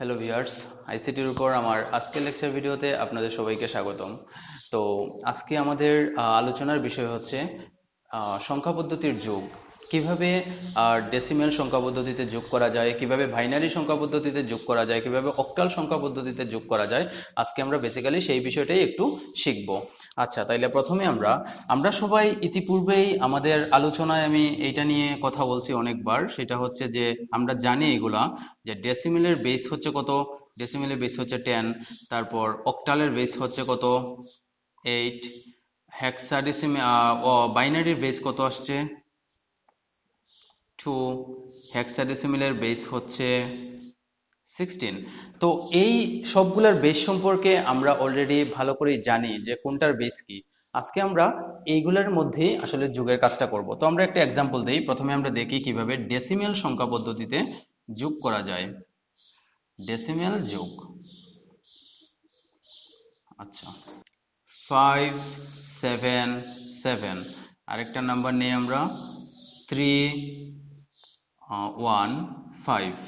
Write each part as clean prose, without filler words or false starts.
Hello viewers, আইসিটির উপর আমার আজকের লেকচার ভিডিওতে আপনাদের সবাইকে স্বাগতম। তো আজকে আমাদের আলোচনার বিষয় হচ্ছে সংখ্যা পদ্ধতির যোগ। কিভাবে ডেসিমেল সংখ্যা পদ্ধতিতে যোগ করা যায়, কিভাবে বাইনারি সংখ্যা পদ্ধতিতে যোগ করা যায়, কিভাবে অক্টাল সংখ্যা পদ্ধতিতে যোগ করা যায়। আজকে আমরা বেসিক্যালি সেই বিষয়টাই একটু শিখব। আচ্ছা, তাইলে প্রথমে আমরা সবাই ইতিপূর্বেই আমাদের আলোচনায় আমি এইটা নিয়ে কথা বলছি অনেকবার। সেটা হচ্ছে যে আমরা জানি এগুলা যে ডেসিমেলের বেস হচ্ছে কত, ডেসিমেলের বেস হচ্ছে 10, তারপর অক্টালের বেস হচ্ছে কত 8, হেক্সাডেসিমেল বাইনারির বেস কত আসছে 2, হেক্সাডেসিমেলের বেস হচ্ছে 16। তো এই সবগুলোর বেস সম্পর্কে আমরা অলরেডি ভালো করেই জানি যে কোনটার বেস কি। আজকে আমরা এইগুলোর মধ্যে আসলে যোগের কাজটা করব। তো আমরা একটা এক্সাম্পল দেই। প্রথমে আমরা দেখি কিভাবে ডেসিমেল সংখ্যা পদ্ধতিতে যোগ করা যায়। ডেসিমেল যোগ। আচ্ছা, 577, আরেকটা নাম্বার নেই আমরা 315।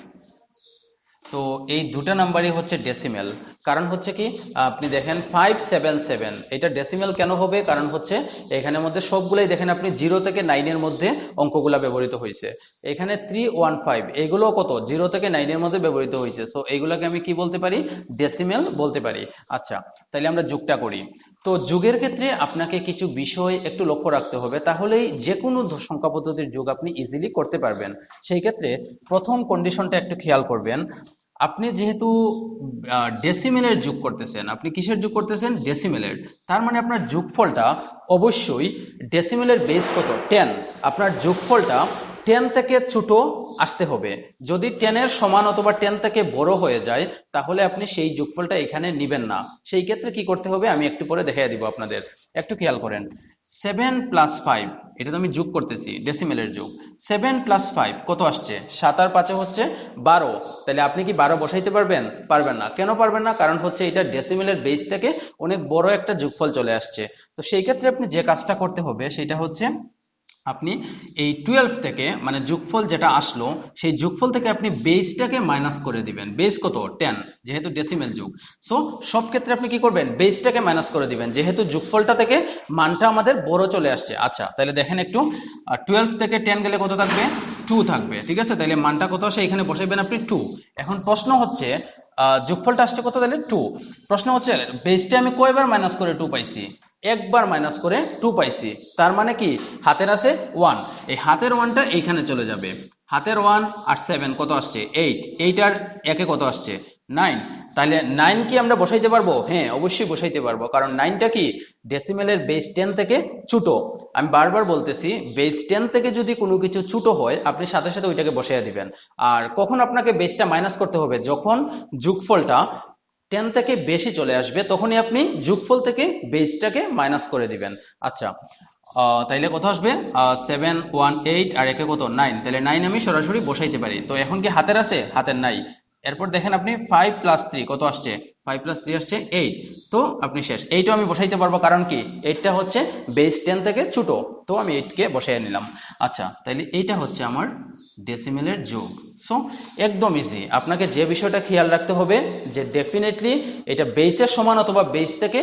তো এই দুটা নাম্বারই হচ্ছে ডেসিমেল। কারণ হচ্ছে কি, আপনি দেখেন 577 এটা ডেসিমেল কেন হবে, কারণ হচ্ছে এখানের মধ্যে সবগুলাই দেখেন আপনি 0 থেকে 9 এর মধ্যে অঙ্কগুলা ব্যবহৃত হয়েছে। এখানে 315 এগুলো কত 0 থেকে 9 এর মধ্যে ব্যবহৃত হয়েছে। সো এগুলাকে আমি কি বলতে পারি, ডেসিমেল বলতে পারি। আচ্ছা, তাহলে আমরা যোগটা করি। তো যোগের ক্ষেত্রে আপনাকে কিছু বিষয় একটু লক্ষ্য রাখতে হবে, তাহলেই যে কোনো সংখ্যা পদ্ধতির যোগ আপনি ইজিলি করতে পারবেন। সেই ক্ষেত্রে প্রথম কন্ডিশনটা একটু খেয়াল করবেন। আপনি যেহেতু ডেসিমেলের যোগ করতেছেন, আপনি কিসের যোগ করতেছেন, ডেসিমেলের। তার মানে আপনার যোগফলটা অবশ্যই ডেসিমেলের বেস কত 10, আপনার যোগফলটা 10 থেকে ছোট আসতে হবে। যদি 10 এর সমান অথবা 10 থেকে বড় হয়ে যায় তাহলে আপনি সেই যোগফলটা এখানে নিবেন না। সেই ক্ষেত্রে কি করতে হবে আমি একটু পরে দেখিয়ে দিব আপনাদের। একটু খেয়াল করেন, 7 + 5, এটা তো আমি যোগ করতেছি, ডেসিমেলের যোগ। 7 + 5 কত আসছে, 7 আর 5 হচ্ছে 12। তাহলে আপনি কি 12 বসাইতে পারবেন, পারবেন না। কেন পারবেন না, কারণ হচ্ছে এটা ডেসিমেলের বেস থেকে অনেক বড় একটা যোগফল চলে আসছে। তো সেই ক্ষেত্রে আপনি যে কাজটা করতে হবে সেটা হচ্ছে আপনি এই 12 থেকে, মানে যোগফল যেটা আসলো সেই যোগফল থেকে আপনি বেসটাকে মাইনাস করে দিবেন। বেস কত 10, যেহেতু ডেসিমেল যোগ। সো সব ক্ষেত্রে আপনি কি করবেন, বেসটাকে মাইনাস করে দিবেন, যেহেতু যোগফলটা থেকে মানটা আমাদের বড় চলে আসছে। আচ্ছা, তাহলে দেখেন একটু, 12 থেকে 10 গেলে কত থাকবে, 2 থাকবে। ঠিক আছে, তাহলে মানটা কত আসে এখানে বসাইবেন আপনি 2। এখন প্রশ্ন হচ্ছে যোগফলটা আসছে কত, তাহলে 2। প্রশ্ন হচ্ছে বেসটা আমি কয়বার মাইনাস করে 2 পাইছি, একবার মাইনাস করে 2 পাইছি। তার মানে কি, হাতের আছে 1, এই হাতের 1টা এইখানে চলে যাবে। হাতের 1 আর 7 কত আসছে 8, 8 আর 1 কত আসছে 9। তাহলে 9 কি আমরা বসাইতে পারবো, হ্যাঁ অবশ্যই বসাইতে পারবো, কারণ 9টা কি ডেসিমেলের বেস 10 থেকে ছোট। আমি বারবার বলতেছি, বেস 10 থেকে যদি কোনো কিছু ছোট হয় আপনি সাথে সাথে ওইটাকে বসাইয়া দিবেন। আর কখন আপনাকে বেসটা মাইনাস করতে হবে, যখন যোগফলটা 10 থেকে বেশি চলে আসবে তখনই আপনি যোগফল থেকে বেসটাকে মাইনাস করে দিবেন। আচ্ছা, তাইলে কত আসবে, 718 আর একে কত 9, তাহলে 9 আমি সরাসরি বসাইতে পারি। তো এখন কি হাতের আছে, হাতের নাই। এরপর দেখেন আপনি 5 + 3 কত আসছে, 5 + 3 আসছে 8। তো আপনি শেষ, এইটাও আমি বসাইতে পারবো, কারণ কি এইটা হচ্ছে বেস 10 থেকে ছোট। তো আমি 8 কে বসাই নিলাম। আচ্ছা, তাইলে এইটা হচ্ছে আমার ডেসিমেলের যোগ। সো একদম ইজি। আপনাকে যে বিষয়টা খেয়াল রাখতে হবে যে ডেফিনেটলি এটা বেসের সমান অথবা বেস থেকে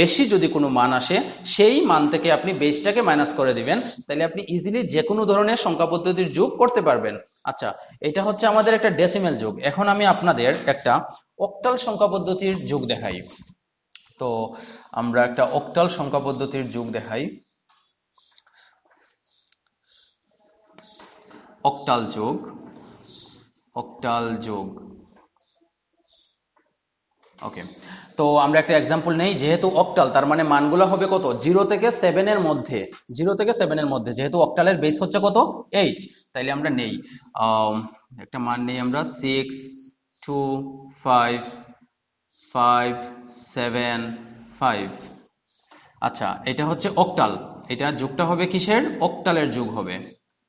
বেশি যদি কোনো মান আসে সেই মান থেকে আপনি বেসটাকে মাইনাস করে দিবেন, তাহলে আপনি ইজিলি যে কোনো ধরনের সংখ্যা পদ্ধতির যোগ করতে পারবেন। আচ্ছা, এটা হচ্ছে আমাদের একটা ডেসিমেল যোগ। এখন আমি আপনাদের একটা অক্টাল সংখ্যা পদ্ধতির যোগ দেখাই। তো আমরা একটা অক্টাল সংখ্যা পদ্ধতির যোগ দেখাই। অক্টাল যোগ, অক্টাল যোগ। ওকে, তো আমরা একটা এক্সাম্পল নেই। যেহেতু অক্টাল তার মানে মানগুলো হবে কত, 0 থেকে 7 এর মধ্যে। 0 থেকে 7 এর মধ্যে, যেহেতু অক্টালের বেস হচ্ছে কত 8। তাইলে আমরা নেই একটা মান নেই আমরা 6 2 5 5 7 5। আচ্ছা, এটা হচ্ছে অক্টাল। এটা যোগটা হবে কিসের, অক্টালের যোগ হবে।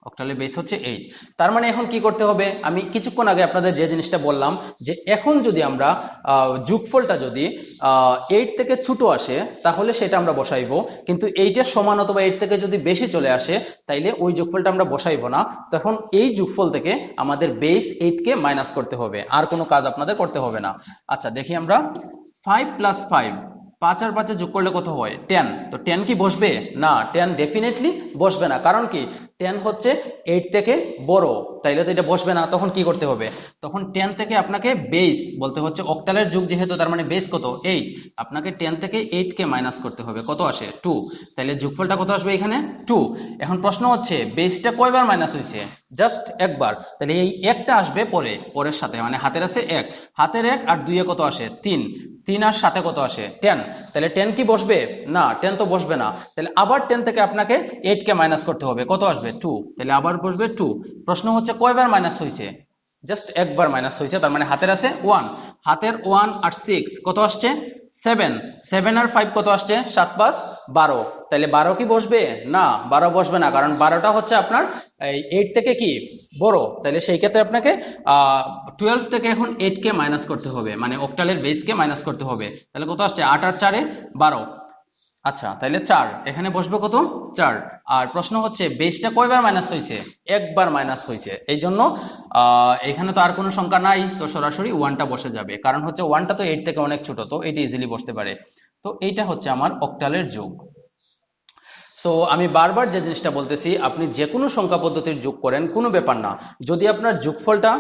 অক্টালের বেস হচ্ছে 8। তার মানে এখন কি করতে হবে, আমি কিছুক্ষণ আগে আপনাদের যে জিনিসটা বললাম যে এখন যদি আমরা যোগফলটা যদি 8 থেকে ছোট আসে তাহলে সেটা আমরা বসাইবো, কিন্তু 8 এর সমান অথবা 8 থেকে যদি বেশি চলে আসে তাইলে ওই যোগফলটা আমরা বসাইবো না। তখন এই যোগফল থেকে আমাদের বেস 8 কে মাইনাস করতে হবে, আর কোনো কাজ আপনাদের করতে হবে না। আচ্ছা দেখি আমরা 5 প্লাস 5, 5 আর 5 যোগ করলে কত হয় 10। তো 10 কি বসবে না, 10 ডেফিনেটলি বসবে না, কারণ কি 10 হচ্ছে 8 থেকে বড়, তাইলে তো এটা বসবে না। তখন কি করতে হবে, তখন 10 থেকে আপনাকে বেস বলতে হচ্ছে, অক্টালের যুগ যেহেতু তার মানে বেস কত 8, আপনাকে 10 থেকে 8 কে মাইনাস করতে হবে, কত আসে 2। তাইলে যোগফলটা কত আসবে এখানে 2। এখন প্রশ্ন হচ্ছে বেসটা কয়বার মাইনাস হয়েছে, জাস্ট একবার, তাহলে এই একটা আসবে পরে, পরের সাথে, মানে হাতের আছে 1, হাতের 1 আর 2 এ কত আসে 3, 3 আর 7 কত আসে 10। তাহলে 10 কি বসবে না, 10 তো বসবে না। তাহলে আবার 10 থেকে আপনাকে 8 কে মাইনাস করতে হবে, কত আসবে 2, তাহলে আবার বসবে 2। প্রশ্ন হচ্ছে কয়বার মাইনাস হয়েছে, জাস্ট একবার মাইনাস হয়েছে, তার মানে হাতের আছে 1, হাতের 1 আর 6 কত আসছে 7, 7 আর 5 কত আসছে 7 5 12। তাহলে 12 কি বসবে না, 12 বসবে না, কারণ 12টা হচ্ছে আপনার এই 8 থেকে কি বড়। তাহলে সেই ক্ষেত্রে আপনাকে 12 থেকে এখন 8 কে মাইনাস করতে হবে, মানে অক্টালের বেস কে মাইনাস করতে হবে। তাহলে কত আসছে 8 আর 4 এ 12। আচ্ছা তাহলে 4 এখানে বসবে কত 4। আর প্রশ্ন হচ্ছে বেসটা কয়বার মাইনাস হয়েছে, একবার মাইনাস হয়েছে, এই জন্য এখানে তো আর কোনো সংখ্যা নাই, তো সরাসরি 1টা বসে যাবে, কারণ হচ্ছে 1টা তো 8 থেকে অনেক ছোট, তো এটা ইজিলি বসতে পারে। তো এইটা হচ্ছে আমার অক্টালের যোগ। সো আমি বারবার যে জিনিসটা বলতেছি, আপনি যে কোনো সংখ্যা পদ্ধতির যোগ করেন কোনো ব্যাপার না, যদি আপনার যোগফলটা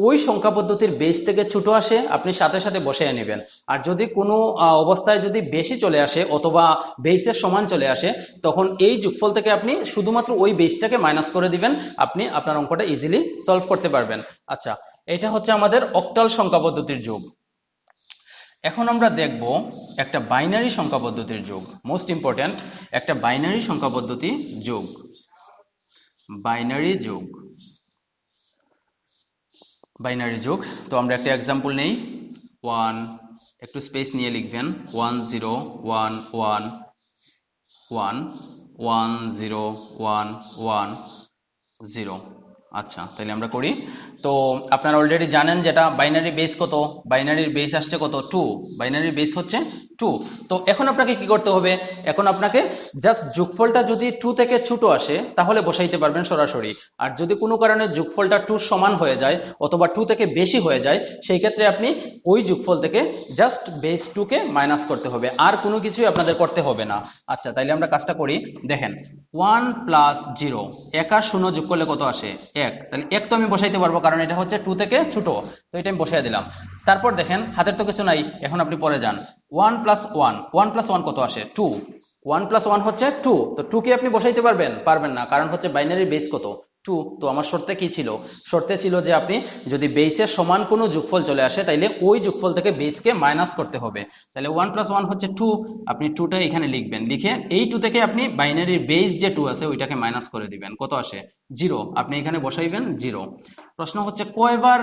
ওই সংখ্যা পদ্ধতির বেস থেকে ছোট আসে আপনি সাথে সাথে বসিয়ে নেবেন। আর যদি কোনো অবস্থায় যদি বেশি চলে আসে অথবা বেসের সমান চলে আসে, তখন এই যোগফল থেকে আপনি শুধুমাত্র ওই বেসটাকে মাইনাস করে দিবেন, আপনি আপনার অঙ্কটা ইজিলি সলভ করতে পারবেন। আচ্ছা এটা হচ্ছে আমাদের অক্টাল সংখ্যা পদ্ধতির যোগ। এখন আমরা দেখব একটা বাইনারি সংখ্যা পদ্ধতির যোগ, মোস্ট ইম্পর্ট্যান্ট একটা বাইনারি সংখ্যা পদ্ধতি যোগ, বাইনারি যোগ, বাইনারি যোগ। তো আমরা একটা এক্সাম্পল নেই, 1, একটু স্পেস নিয়ে লিখবেন, 1 0 1 1 1 1 0 1 1 0। আচ্ছা তাহলে আমরা করি। তো আপনারা অলরেডি জানেন যেটা বাইনারি বেস কত, বাইনারির বেস আসছে কত 2, বাইনারির বেস হচ্ছে 2। তো এখন আপনাকে কি করতে হবে, এখন আপনাকে জাস্ট যোগফলটা যদি 2 থেকে ছোট আসে তাহলে বসাইতে পারবেন সরাসরি। আর যদি কোনো কারণে যোগফলটা 2 সমান হয়ে যায় অথবা 2 থেকে বেশি হয়ে যায়, সেই ক্ষেত্রে আপনি ওই যোগফল থেকে জাস্ট বেস 2 কে মাইনাস করতে হবে, আর কোনো কিছুই আপনাদের করতে হবে না। আচ্ছা তাইলে আমরা কাজটা করি, দেখেন 1 প্লাস 0, 1 আর 0 যোগ করলে কত আসে 1, তাহলে 1 তো আমি বসাইতে পারবো কারণ এটা হচ্ছে 2 থেকে ছোট, তো এটা আমি বসাই দিলাম। তারপর দেখেন হাতের তো কিছু নাই, এখন আপনি পরে যান 1 প্লাস 1, 1 প্লাস 1 কত আসে 2, 1 প্লাস 1 হচ্ছে 2, তো 2 কি আপনি বসাইতে পারবেন, পারবেন না, কারণ হচ্ছে বাইনারি বেস কত 2। তো আমার শর্তে কি ছিল, শর্তে ছিল যে আপনি যদি বেসের সমান কোনো যোগফল চলে আসে তাইলে ওই যোগফল থেকে বেসকে মাইনাস করতে হবে। তাহলে 1 প্লাস 1 হচ্ছে 2, আপনি 2টা এখানে লিখবেন, লিখে এই 2 থেকে আপনি বাইনারির বেস যে 2 আছে ওইটাকে মাইনাস করে দিবেন, কত আসে 0, আপনি এখানে বসাইবেন 0। প্রশ্ন হচ্ছে কয়বার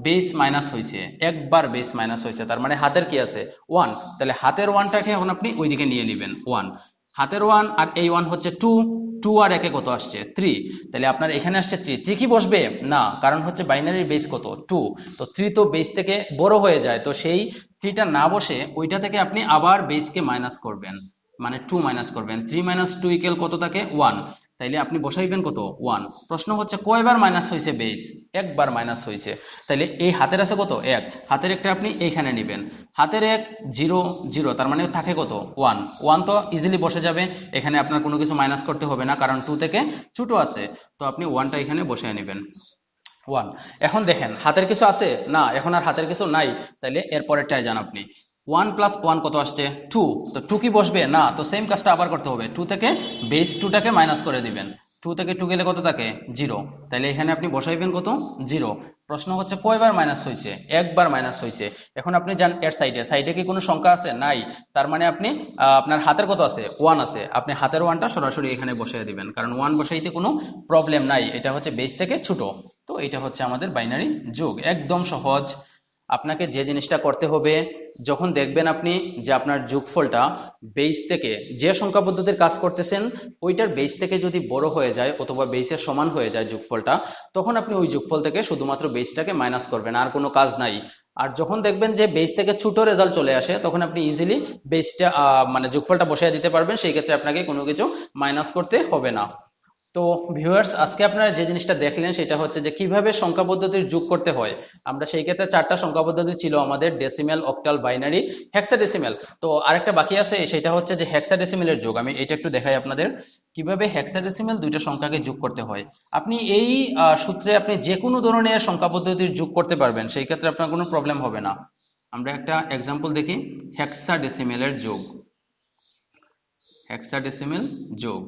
বেস মাইনাস হয়েছে, একবার বেস মাইনাস হয়েছে, তার মানে হাতের কি আছে 1, তাহলে হাতের 1টাকে এখন আপনি ওইদিকে নিয়ে নেবেন 1, হাতের 1 আর এই 1 হচ্ছে 2, 2 আর একে কত আসছে 3, তাহলে আপনার এখানে আসছে 3, 3 কি বসবে না, কারণ হচ্ছে বাইনারির বেস কত 2, তো 3 তো বেস থেকে বড় হয়ে যায়, তো সেই 3টা না বসে ওইটা থেকে আপনি আবার বেসকে মাইনাস করবেন, মানে 2 মাইনাস করবেন, 3 মাইনাস 2 ইকুয়াল কত থাকে 1, তাইলে আপনি বসাইবেন কত 1। প্রশ্ন হচ্ছে কয়বার মাইনাস হয়েছে বেস, একবার মাইনাস হয়েছে, তাইলে এই হাতের আছে কত 1, হাতের একটা আপনি এইখানে নেবেন, হাতের 1 0 0, তার মানে থাকে কত 1, 1 তো ইজিলি বসে যাবে, এখানে আপনার কোনো কিছু মাইনাস করতে হবে না কারণ 2 থেকে ছোট আছে, তো আপনি 1টা এখানে বসিয়ে নেবেন 1। এখন দেখেন হাতের কিছু আছে না, এখন আর হাতের কিছু নাই, তাইলে এর পরেরটায় যান আপনি, 1 প্লাস 1 কত আসছে 2, তো 2 কি বসবে না, তো সেম কাজটা আবার করতে হবে, 2 থেকে বেস 2টাকে মাইনাস করে দিবেন, 2 থেকে 2 গেলে কত থাকে 0, তাইলে এখানে আপনি বসাইবেন কত 0। প্রশ্ন হচ্ছে কয়বার মাইনাস হয়েছে, একবার মাইনাস হয়েছে। এখন আপনি যান এর সাইডে, সাইডে কি কোনো সংখ্যা আছে নাই, তার মানে আপনি আপনার হাতের কত আছে 1 আছে, আপনি হাতের 1টা সরাসরি এখানে বসিয়ে দিবেন, কারণ 1 বসাইতে কোনো প্রবলেম নাই, এটা হচ্ছে বেস থেকে ছোট। তো এটা হচ্ছে আমাদের বাইনারি যোগ, একদম সহজ। আপনাকে যে জিনিসটা করতে হবে যখন দেখবেন আপনি যে আপনার যোগফলটা বেস থেকে যে সংখ্যা পদ্ধতির কাজ করতেছেন ওইটার বেস থেকে যদি বড় হয়ে যায় অথবা বেসের সমান হয়ে যায় যোগফলটা, তখন আপনি ওই যোগফল থেকে শুধুমাত্র বেসটাকে মাইনাস করবেন, আর কোনো কাজ নাই। আর যখন দেখবেন যে বেস থেকে ছোট রেজাল্ট চলে আসে, তখন আপনি ইজিলি বেসটা মানে যোগফলটা বসিয়ে দিতে পারবেন, সেই ক্ষেত্রে আপনাকে কোনো কিছু মাইনাস করতে হবে না। তো ভিউয়ার্স, আজকে আপনারা যে জিনিসটা দেখলেন সেটা হচ্ছে যে কিভাবে সংখ্যা পদ্ধতির যোগ করতে হয়। আমরা সেই ক্ষেত্রে চারটা সংখ্যা পদ্ধতি ছিল আমাদের, ডেসিমেল, অক্টাল, বাইনারি, হেক্সাডেসিমেল। তো আরেকটা বাকি আছে, সেটা হচ্ছে যে হেক্সাডেসিমেলের যোগ। আমি এটা একটু দেখাই আপনাদের কিভাবে হেক্সাডেসিমেল দুইটা সংখ্যাকে যোগ করতে হয়। আপনি এই সূত্রে আপনি যে কোনো ধরনের সংখ্যা পদ্ধতির যোগ করতে পারবেন, সেই ক্ষেত্রে আপনার কোনো প্রবলেম হবে না। আমরা একটা এক্সাম্পল দেখি, হেক্সাডেসিমেলের যোগ। হেক্সাডেসিমেল যোগ।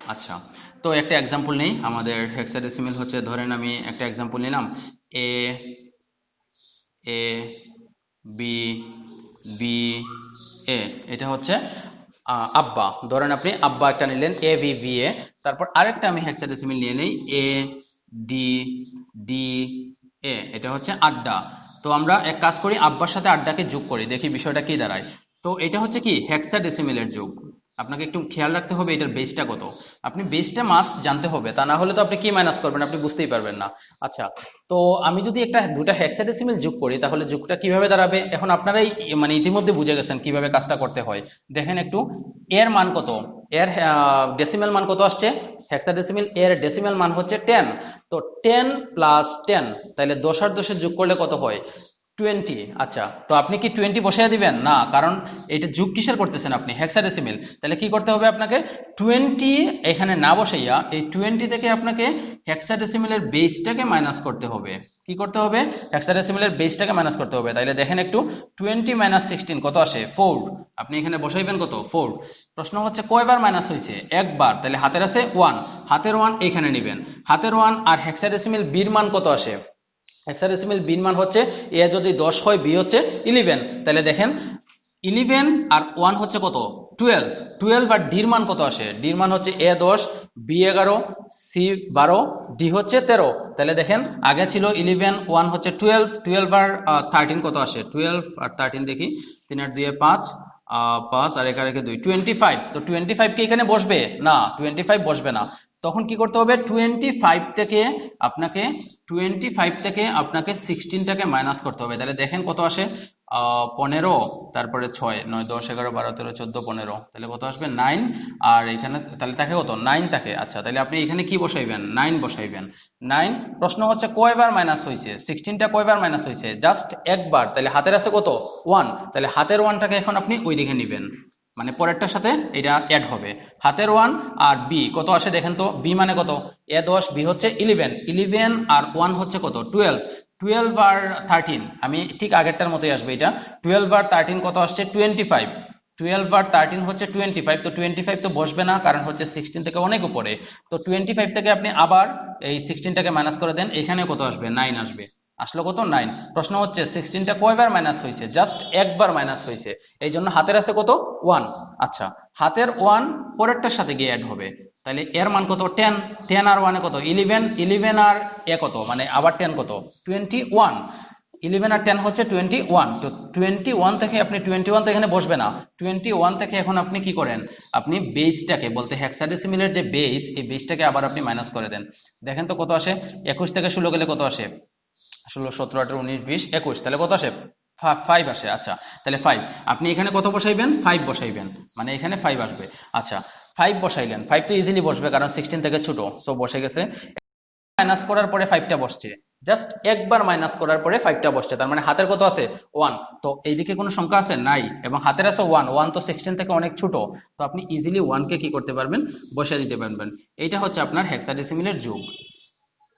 আচ্ছা, তো একটা এক্সাম্পল নেই। আমাদের হেক্সাডেসিমেল হচ্ছে, ধরেন আমি একটা এক্সাম্পল নিলাম, এ এ বি বি এ। এটা হচ্ছে আব্বা। ধরেন আপনি আব্বা একটা নিলেন, এ বি বি এ। তারপর আরেকটা আমি হেক্সাডেসিমেল নিয়ে নেই, এ ডি ডি এ। এটা হচ্ছে আড্ডা। তো আমরা এক কাজ করি, আব্বার সাথে আড্ডাকে যোগ করি, দেখি বিষয়টা কি দাঁড়ায়। তো এটা হচ্ছে কি হেক্সাডেসিমেলের যোগ। আপনাকে একটু খেয়াল রাখতে হবে এটার বেসটা কত। আপনি বেসটা মাস্ট জানতে হবে, তা না হলে তো আপনি কি মাইনাস করবেন আপনি বুঝতেই পারবেন না। আচ্ছা, তো আমি যদি একটা দুটা হেক্সাডেসিমেল যোগ করি, তাহলে যোগটা কিভাবে দাঁড়াবে এখন আপনারাই মানে ইতিমধ্যে বুঝে গেছেন কিভাবে কাজটা করতে হয়। দেখেন একটু, এর মান কত, এর ডেসিমেল মান কত আসছে, হেক্সাডেসিমেল এর ডেসিমেল মান হচ্ছে 10। তো 10 প্লাস 10, তাহলে 10 আর 10 যোগ করলে কত হয়, 20। আচ্ছা, তো আপনি কি 20 বসিয়ে দিবেন না, কারণ এটা যোগ কিসের করতেছেন আপনি, হেক্সাডেসিমেল। তাহলে কি করতে হবে আপনাকে, 20 এখানে না বসাইয়া এই 20 থেকে আপনাকে হেক্সাডেসিমেলের বেসটাকে মাইনাস করতে হবে। কি করতে হবে, হেক্সাডেসিমেলের বেসটাকে মাইনাস করতে হবে। তাইলে দেখেন একটু, 20 মাইনাস 16 কত আসে, 4। আপনি এখানে বসাইবেন কত, 4। প্রশ্ন হচ্ছে কয়বার মাইনাস হয়েছে, একবার। তাহলে হাতের আছে 1, হাতের 1 এখানে নেবেন, হাতের 1। আর হেক্সাডেসিমেল বির মান কত আসে, হেক্সাডেসিমেল বির মান হচ্ছে, এ যদি 10 হয় বি হচ্ছে 11। তাহলে দেখেন 11 আর 1 হচ্ছে কত, 12। 12 আর ডির মান কত আসে, ডির মান হচ্ছে এ 10, বি 11, সি 12, ডি হচ্ছে 13। তাহলে দেখেন আগে ছিল 11, 1 হচ্ছে 12, 12 আর 13 কত আসে, 12 আর 13 দেখি, 3 আর 2 5, 5 আর 1 আর 1 2, 25। তো 25 কি এখানে বসবে না, 25 বসবে না। তখন কি করতে হবে, 25 থেকে আপনাকে 16টাকে মাইনাস করতে হবে। তাহলে দেখেন কত আসে, 15, তারপরে 6, 9, 10, 11, 12, 13, 14, 15। তাহলে কত আসবে, 9। আর এখানে তাহলে থাকে কত, 9 থাকে। আচ্ছা, তাহলে আপনি এখানে কি বসাইবেন, 9 বসাইবেন, 9। প্রশ্ন হচ্ছে কয়বার মাইনাস হয়েছে, 16টা কয়বার মাইনাস হয়েছে, জাস্ট একবার। তাহলে হাতের আছে কত, 1। তাহলে হাতের 1টাকে এখন আপনি ওই দিকে নিবেন, মানে পরেরটার সাথে এটা অ্যাড হবে। হাতের 1 আর বি কত আসে দেখেন তো, বি মানে কত, এ 10, বি হচ্ছে 11, 11 আর 1 হচ্ছে কত, 12। 12 আর 13, আমি ঠিক আগেরটার মতোই আসবে এটা, 12 আর 13 কত আসছে, 25। 12 আর 13 হচ্ছে 25। তো 25 তো বসবে না, কারণ হচ্ছে 16 থেকে অনেক উপরে। তো 25 থেকে আপনি আবার এই 16টাকে মাইনাস করে দেন, এখানে কত আসবে, 9 আসবে। আসলো কত, 9। প্রশ্ন হচ্ছে 16টা কয়বার মাইনাস হয়েছে, জাস্ট একবার মাইনাস হয়েছে, এই জন্য হাতের আছে কত, 1। আচ্ছা, হাতের 1 পরেরটার সাথে গিয়ে অ্যাড হবে। তাহলে এর মান কত, 10। 10 আর 1 কত, 11। 11 আর এ কত, মানে আবার 10 কত, 21। 11 আর 10 হচ্ছে 21। তো 21 থেকে আপনি 21 তো এখানে বসবে না, 21 থেকে এখন আপনি কি করেন, আপনি বেসটাকে বলতে হেক্সাডেসিমেলের যে বেস, এই বেসটাকে আবার আপনি মাইনাস করে দেন। দেখেন তো কত আসে, 21 থেকে 16 গেলে কত আসে, 16, 17, 18, 19, 20, 21। তাহলে কত আসে, 5 আসে। আচ্ছা, তাহলে 5 আপনি এখানে কত বসাইবেন, 5 বসাইবেন, মানে এখানে 5 আসবে। আচ্ছা, 5 বসাইলেন, 5 তো ইজিলি বসবে কারণ 16 থেকে ছোট, সো বসে গেছে। মাইনাস করার পরে 5টা বসছে, জাস্ট একবার মাইনাস করার পরে 5টা বসছে, তার মানে হাতের কত আছে, 1। তো এইদিকে কোনো সংখ্যা আছে নাই, এবং হাতের আছে 1, 1 তো 16 থেকে অনেক ছোট। তো আপনি ইজিলি 1 কে কি করতে পারবেন, বসিয়ে দিতে পারবেন। এইটা হচ্ছে আপনার হেক্সাডেসিমেলের যোগ।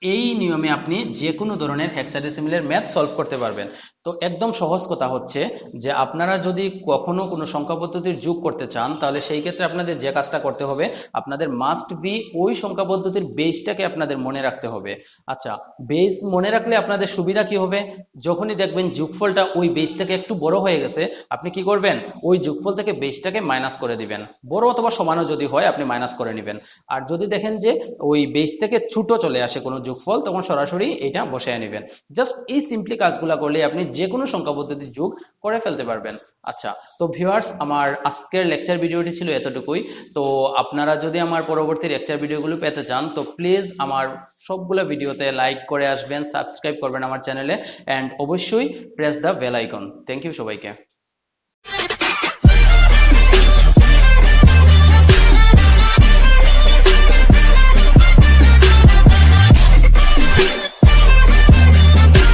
এই নিয়মে আপনি যে কোনো ধরনের হেক্সাডেসিমেলের ম্যাথ সলভ করতে পারবেন। তো একদম সহজ কথা হচ্ছে যে আপনারা যদি কখনো কোনো সংখ্যা পদ্ধতির যোগ করতে চান, তাহলে সেই ক্ষেত্রে আপনাদের যে কাজটা করতে হবে, আপনাদের মাস্ট বি ওই সংখ্যা পদ্ধতির বেসটাকে আপনাদের মনে রাখতে হবে। আচ্ছা, বেস মনে রাখলে আপনাদের সুবিধা কি হবে, যখনই দেখবেন যোগফলটা ওই বেস থেকে একটু বড় হয়ে গেছে, আপনি কি করবেন, ওই যোগফল থেকে বেসটাকে মাইনাস করে দিবেন, বড় অথবা সমানও যদি হয় আপনি মাইনাস করে নেবেন। আর যদি দেখেন যে ওই বেস থেকে ছোট চলে আসে কোনো যোগফল, তখন সরাসরি এটা বসায় নেবেন। জাস্ট এই সিম্পলি কাজগুলো করলে আপনি যে কোনো সংখ্যা পদ্ধতি যোগ করে ফেলতে পারবেন। আচ্ছা, তো ভিউয়ার্স, আমার আজকের লেকচার ভিডিওটি ছিল এতটুকুই। তো আপনারা যদি আমার পরবর্তী লেকচার ভিডিওগুলো পেতে চান তো প্লিজ আমার সবগুলো ভিডিওতে লাইক করে আসবেন, সাবস্ক্রাইব করবেন আমার চ্যানেলে, অ্যান্ড অবশ্যই press the bell icon. Thank you সবাইকে।